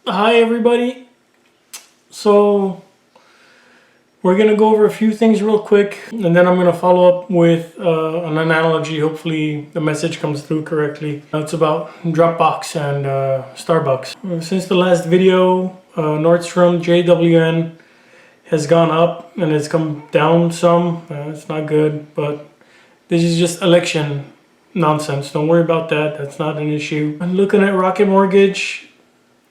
Hi everybody. So we're gonna go over a few things real quick, and then I'm gonna follow up with an analogy. Hopefully the message comes through correctly. It's about Dropbox and Starbucks. Since the last video, Nordstrom JWN has gone up and it's come down some. It's not good, but this is just election nonsense. Don't worry about that. That's not an issue. I'm looking at Rocket Mortgage.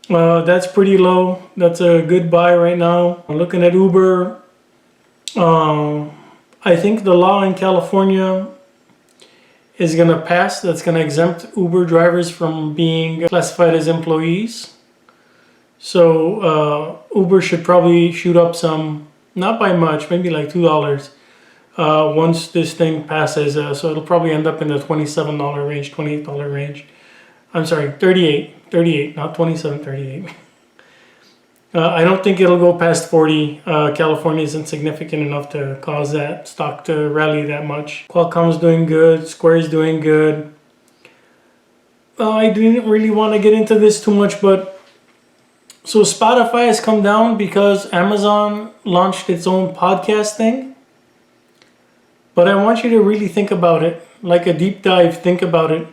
That's pretty low. That's a good buy right now. I'm looking at Uber. I think the law in California is gonna pass. That's gonna exempt Uber drivers from being classified as employees. So Uber should probably shoot up some, not by much, maybe like $2 once this thing passes. So it'll probably end up in the $27 range, $28 range. I'm sorry, 38, not 27, 38. I don't think it'll go past 40. California isn't significant enough to cause that stock to rally that much. Qualcomm's doing good, Square's doing good. I didn't really want to get into this too much, but so Spotify has come down because Amazon launched its own podcast thing. But I want you to really think about it, like a deep dive, think about it.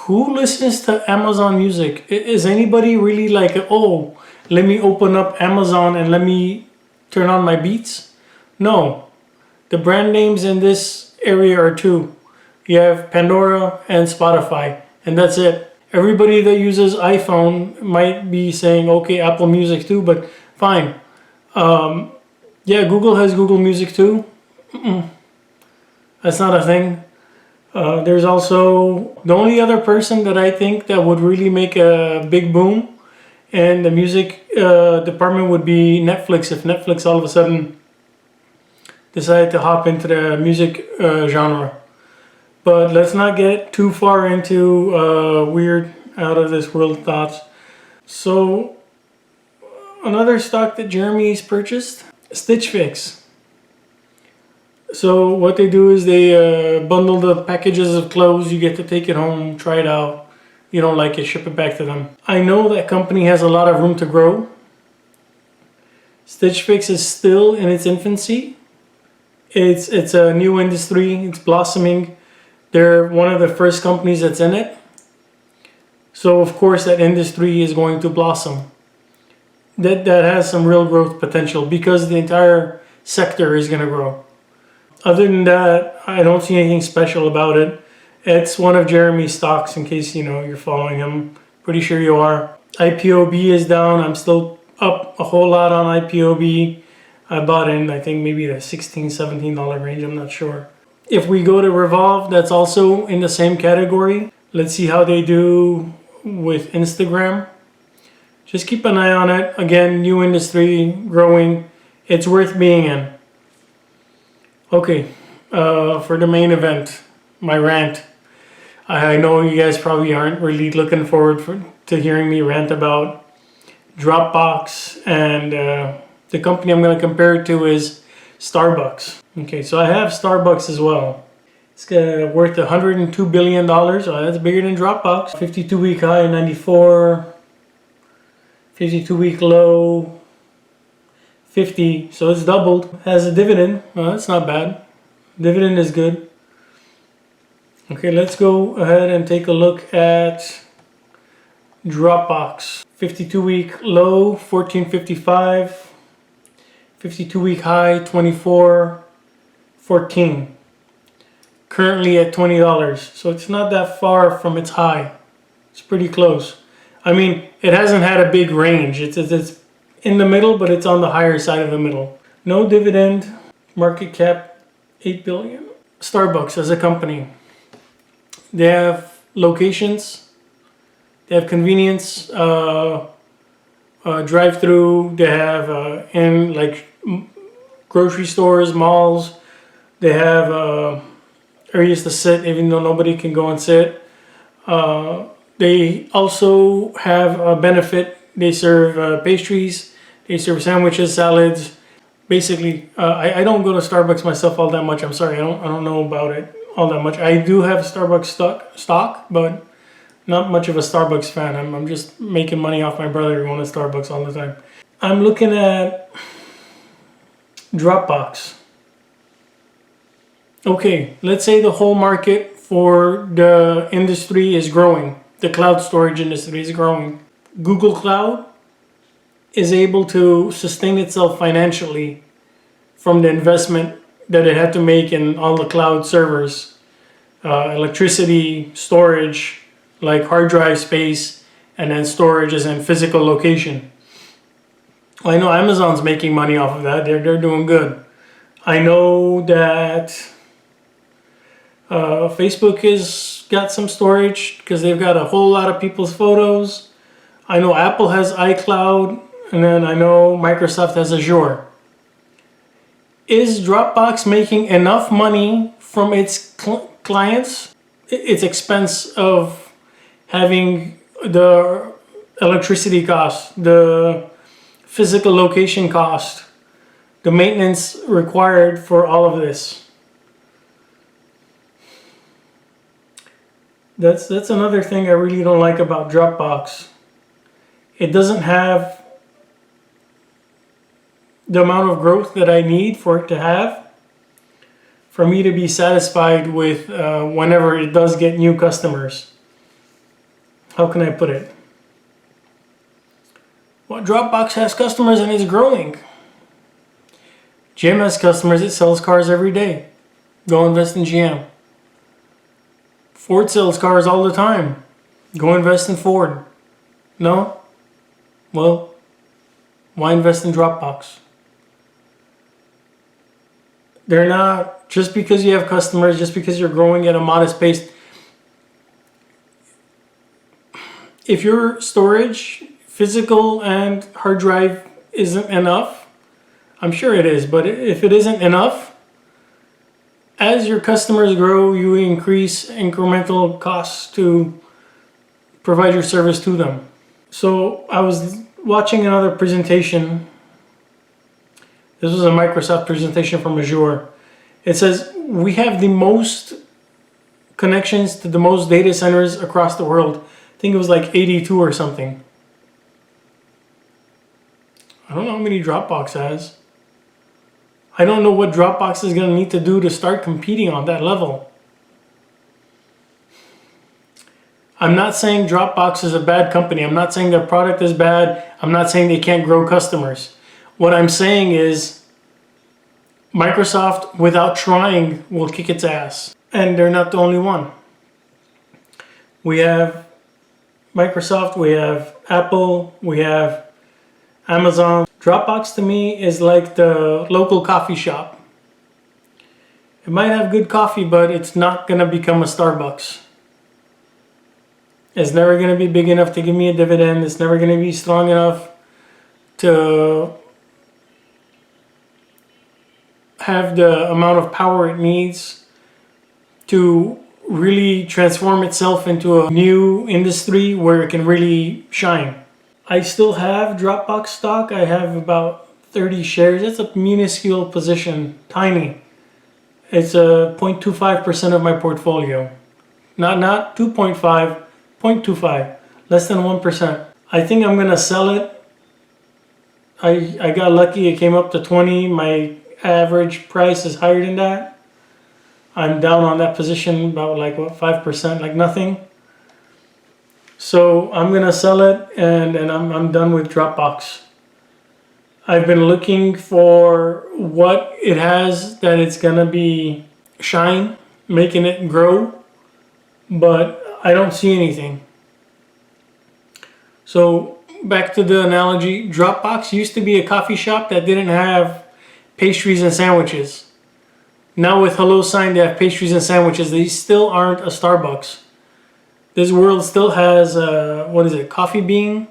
Who listens to Amazon Music? Is anybody really like, oh, let me open up Amazon and let me turn on my beats? No. The brand names in this area are two. You have Pandora and Spotify, and that's it. Everybody that uses iPhone might be saying, okay, Apple Music too, but fine. Yeah, Google has Google Music too. That's not a thing. There's also the only other person that I think that would really make a big boom in the music department would be Netflix. If Netflix all of a sudden decided to hop into the music genre. But let's not get too far into weird, out of this world thoughts. So another stock that Jeremy's purchased, Stitch Fix. So what they do is they bundle the packages of clothes. You get to take it home, try it out. You don't like it, ship it back to them. I know that company has a lot of room to grow. Stitch Fix is still in its infancy. It's a new industry. It's blossoming. They're one of the first companies that's in it. So of course that industry is going to blossom. That has some real growth potential because the entire sector is going to grow. Other than that, I don't see anything special about it. It's one of Jeremy's stocks in case you're following him. Pretty sure you are. IPOB is down. I'm still up a whole lot on IPOB. I bought in, I think maybe the $16, $17 range. I'm not sure. If we go to Revolve, that's also in the same category. Let's see how they do with Instagram. Just keep an eye on it. Again, new industry, growing. It's worth being in. Okay, for the main event, my rant. I know you guys probably aren't really looking forward to hearing me rant about Dropbox, and the company I'm going to compare it to is Starbucks. Okay, so I have Starbucks as well. It's worth $102 billion. That's bigger than Dropbox. 52-week high, 94. 52-week low, 50, so it's doubled. Has a dividend. Well, that's not bad. Dividend is good. Okay, let's go ahead and take a look at Dropbox. 52-week low, 14.55. 52-week high, 24.14. Currently at $20, so it's not that far from its high. It's pretty close. I mean, it hasn't had a big range. It's in the middle, but it's on the higher side of the middle. No dividend, market cap $8 billion. Starbucks as a company. They have locations, they have convenience, drive-through, they have in like grocery stores, malls, they have areas to sit even though nobody can go and sit. They also have a benefit. They serve pastries, they serve sandwiches, salads. Basically, I don't go to Starbucks myself all that much. I'm sorry, I don't know about it all that much. I do have Starbucks stock, but Not much of a Starbucks fan. I'm just making money off my brother going to Starbucks all the time. I'm looking at Dropbox. Okay, let's say the whole market for the industry is growing. The cloud storage industry is growing. Google Cloud is able to sustain itself financially from the investment that it had to make in all the cloud servers, electricity, storage, like hard drive space, and then storage is in physical location. I know Amazon's making money off of that. They're doing good. I know that Facebook has got some storage because they've got a whole lot of people's photos. I know Apple has iCloud, and then I know Microsoft has Azure. Is Dropbox making enough money from its clients? Its expense of having the electricity cost, the physical location cost, the maintenance required for all of this. That's another thing I really don't like about Dropbox. It doesn't have the amount of growth that I need for it to have for me to be satisfied with whenever it does get new customers. How can I put it? Well, Dropbox has customers and it's growing. GM has customers, it sells cars every day. Go invest in GM. Ford sells cars all the time. Go invest in Ford. No? Well, why invest in Dropbox? They're not, just because you have customers, just because you're growing at a modest pace. If your storage, physical and hard drive isn't enough, I'm sure it is, but if it isn't enough, as your customers grow, you increase incremental costs to provide your service to them. So I was watching another presentation. This was a Microsoft presentation from Azure. It says, we have the most connections to the most data centers across the world. I think it was like 82 or something. I don't know how many Dropbox has. I don't know what Dropbox is going to need to do to start competing on that level. I'm not saying Dropbox is a bad company. I'm not saying their product is bad. I'm not saying they can't grow customers. What I'm saying is Microsoft, without trying, will kick its ass. And they're not the only one. We have Microsoft, we have Apple, we have Amazon. Dropbox to me is like the local coffee shop. It might have good coffee, but it's not going to become a Starbucks. It's never going to be big enough to give me a dividend. It's never going to be strong enough to have the amount of power it needs to really transform itself into a new industry where it can really shine. I still have Dropbox stock. I have about 30 shares. It's a minuscule position, tiny. It's a 0.25% of my portfolio. Not 2.5, 0.25, less than 1%. I think I'm gonna sell it. I got lucky, it came up to 20. My average price is higher than that. I'm down on that position about like what, 5%, like nothing. So I'm gonna sell it and I'm done with Dropbox. I've been looking for what it has that it's gonna be shine, making it grow, but I don't see anything. So back to the analogy, Dropbox used to be a coffee shop that didn't have pastries and sandwiches. Now with HelloSign they have pastries and sandwiches. They still aren't a Starbucks. This world still has, Coffee Bean.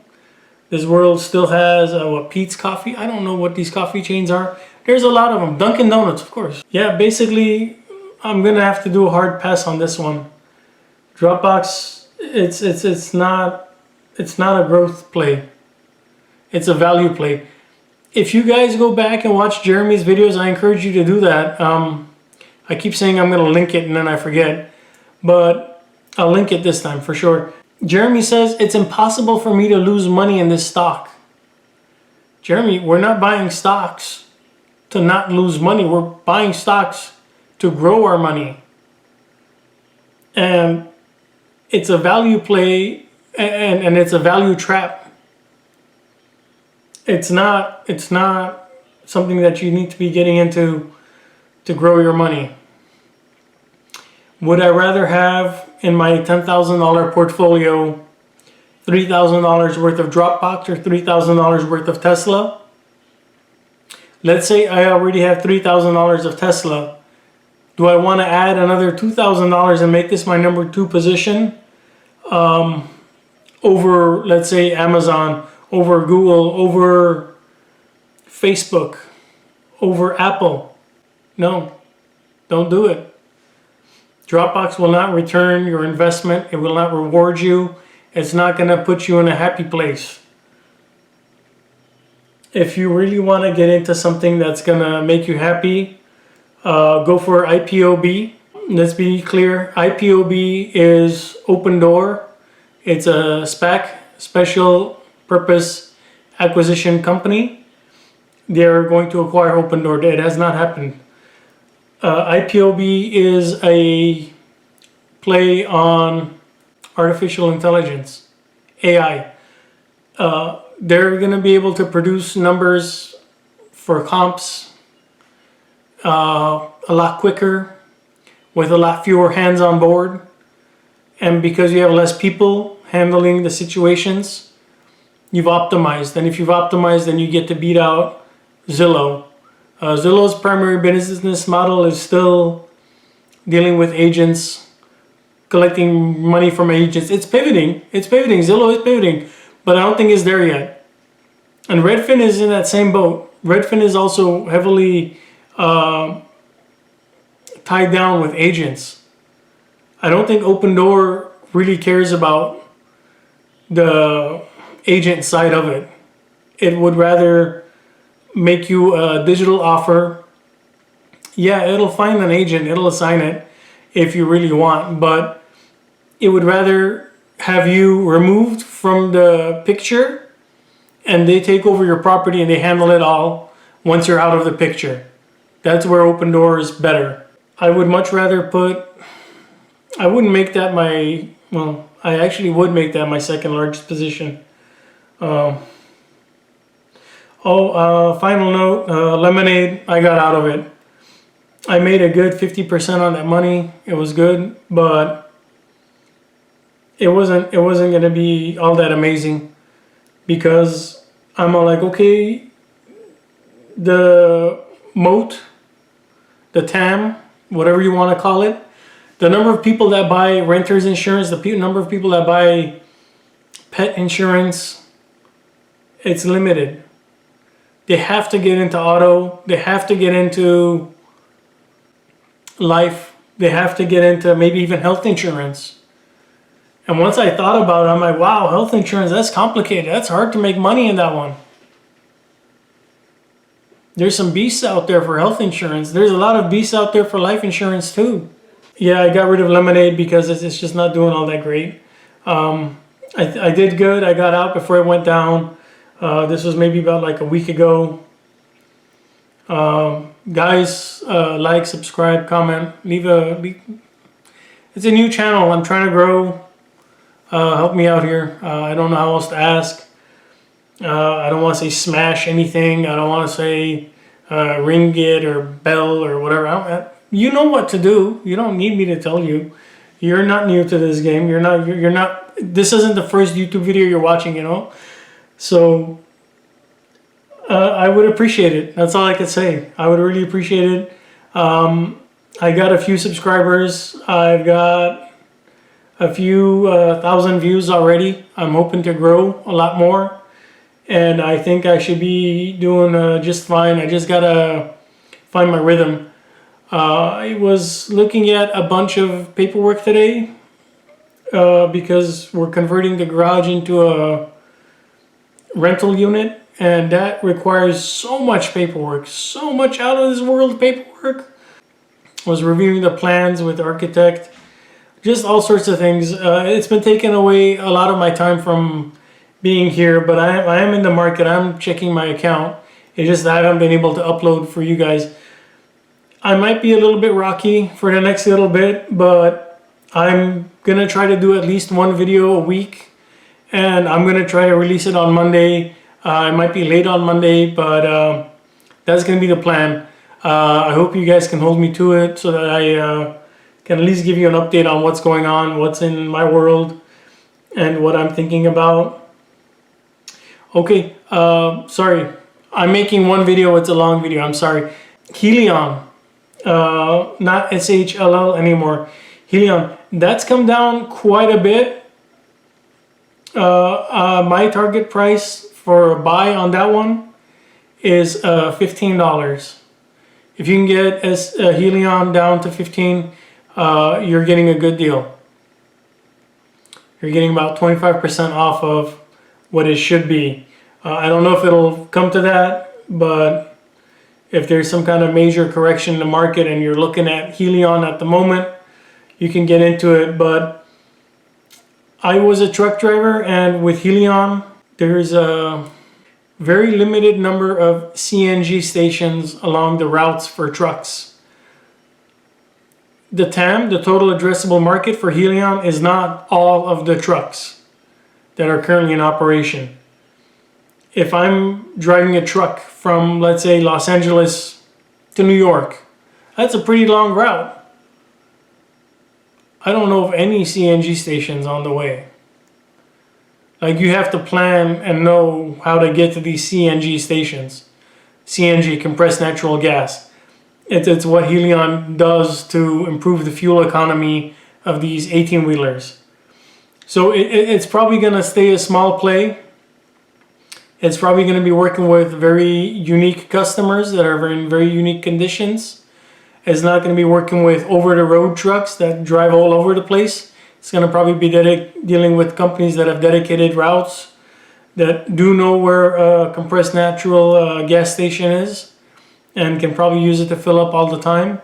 This world still has, Pete's Coffee. I don't know what these coffee chains are. There's a lot of them. Dunkin' Donuts, of course. Yeah, basically, I'm gonna have to do a hard pass on this one. Dropbox, it's not a growth play. It's a value play. If you guys go back and watch Jeremy's videos, I encourage you to do that. I keep saying I'm gonna link it and then I forget, but I'll link it this time for sure. Jeremy says, it's impossible for me to lose money in this stock. Jeremy, we're not buying stocks to not lose money. We're buying stocks to grow our money. And it's a value play, and it's a value trap. It's not something that you need to be getting into to grow your money. Would I rather have in my $10,000 portfolio $3,000 worth of Dropbox or $3,000 worth of Tesla? Let's say I already have $3,000 of Tesla. Do I want to add another $2,000 and make this my number 2 position over, let's say, Amazon, over Google, over Facebook, over Apple? No, don't do it. Dropbox will not return your investment. It will not reward you. It's not going to put you in a happy place. If you really want to get into something that's going to make you happy, go for IPOB. Let's be clear. IPOB is Open Door. It's a SPAC, Special Purpose Acquisition Company. They're going to acquire Open Door. It has not happened. IPOB is a play on artificial intelligence, AI. They're going to be able to produce numbers for comps a lot quicker, with a lot fewer hands on board. And because you have less people handling the situations, you've optimized. And if you've optimized, then you get to beat out Zillow. Zillow's primary business model is still dealing with agents, collecting money from agents. It's pivoting. Zillow is pivoting, but I don't think it's there yet. And Redfin is in that same boat. Redfin is also heavily tied down with agents. I don't think Open Door really cares about the agent side of it. It would rather make you a digital offer. Yeah, it'll find an agent, it'll assign it if you really want, but it would rather have you removed from the picture and they take over your property and they handle it all once you're out of the picture. That's where Open Door is better. I would much rather I wouldn't make that I actually would make that my second largest position. Final note, Lemonade, I got out of it. I made a good 50% on that money. It was good, but it wasn't going to be all that amazing, because I'm all like, okay, the moat, the TAM, whatever you want to call it, the number of people that buy renter's insurance, the number of people that buy pet insurance, it's limited. They have to get into auto. They have to get into life. They have to get into maybe even health insurance. And once I thought about it, I'm like, wow, health insurance, that's complicated. That's hard to make money in that one. There's some beasts out there for health insurance. There's a lot of beasts out there for life insurance too. Yeah, I got rid of Lemonade because it's just not doing all that great. I did good. I got out before it went down. This was maybe about like a week ago. Guys, like, subscribe, comment, it's a new channel. I'm trying to grow. Help me out here. I don't know how else to ask. I don't want to say smash anything. I don't want to say ring it or bell or whatever. You know what to do. You don't need me to tell you. You're not new to this game. You're not. This isn't the first YouTube video you're watching, you know. So I would appreciate it. That's all I could say. I would really appreciate it. I got a few subscribers. I've got a few thousand views already. I'm hoping to grow a lot more, and I think I should be doing just fine. I just gotta find my rhythm. I was looking at a bunch of paperwork today because we're converting the garage into a rental unit, and that requires so much paperwork, so much out of this world paperwork. I was reviewing the plans with the architect, just all sorts of things. It's been taking away a lot of my time from being here, but I am in the market. I'm checking my account. It's just that I haven't been able to upload for you guys. I might be a little bit rocky for the next little bit, but I'm gonna try to do at least one video a week, and I'm gonna try to release it on Monday. It might be late on Monday, but that's gonna be the plan. I hope you guys can hold me to it so that I can at least give you an update on what's going on, what's in my world, and what I'm thinking about. Okay, sorry. I'm making one video, it's a long video, I'm sorry. Helion, not SHLL anymore. Helion, that's come down quite a bit. My target price for a buy on that one is $15. If you can get Helion down to 15, you're getting a good deal. You're getting about 25% off of what it should be. I don't know if it'll come to that, but if there's some kind of major correction in the market and you're looking at Helion at the moment, you can get into it. But I was a truck driver, and with Helion, there's a very limited number of CNG stations along the routes for trucks. The TAM, the total addressable market for Helion, is not all of the trucks that are currently in operation. If I'm driving a truck from, let's say, Los Angeles to New York, that's a pretty long route. I don't know of any CNG stations on the way. Like, you have to plan and know how to get to these CNG stations. CNG, compressed natural gas. It's what Helion does to improve the fuel economy of these 18-wheelers. So it's probably going to stay a small play. It's probably going to be working with very unique customers that are in very unique conditions. It's not going to be working with over-the-road trucks that drive all over the place. It's going to probably be dealing with companies that have dedicated routes, that do know where a compressed natural gas station is, and can probably use it to fill up all the time.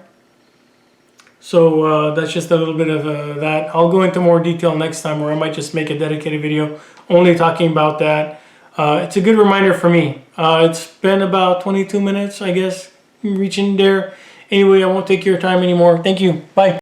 So that's just a little bit of that. I'll go into more detail next time, or I might just make a dedicated video only talking about that. It's a good reminder for me. It's been about 22 minutes, I guess, reaching there. Anyway, I won't take your time anymore. Thank you. Bye.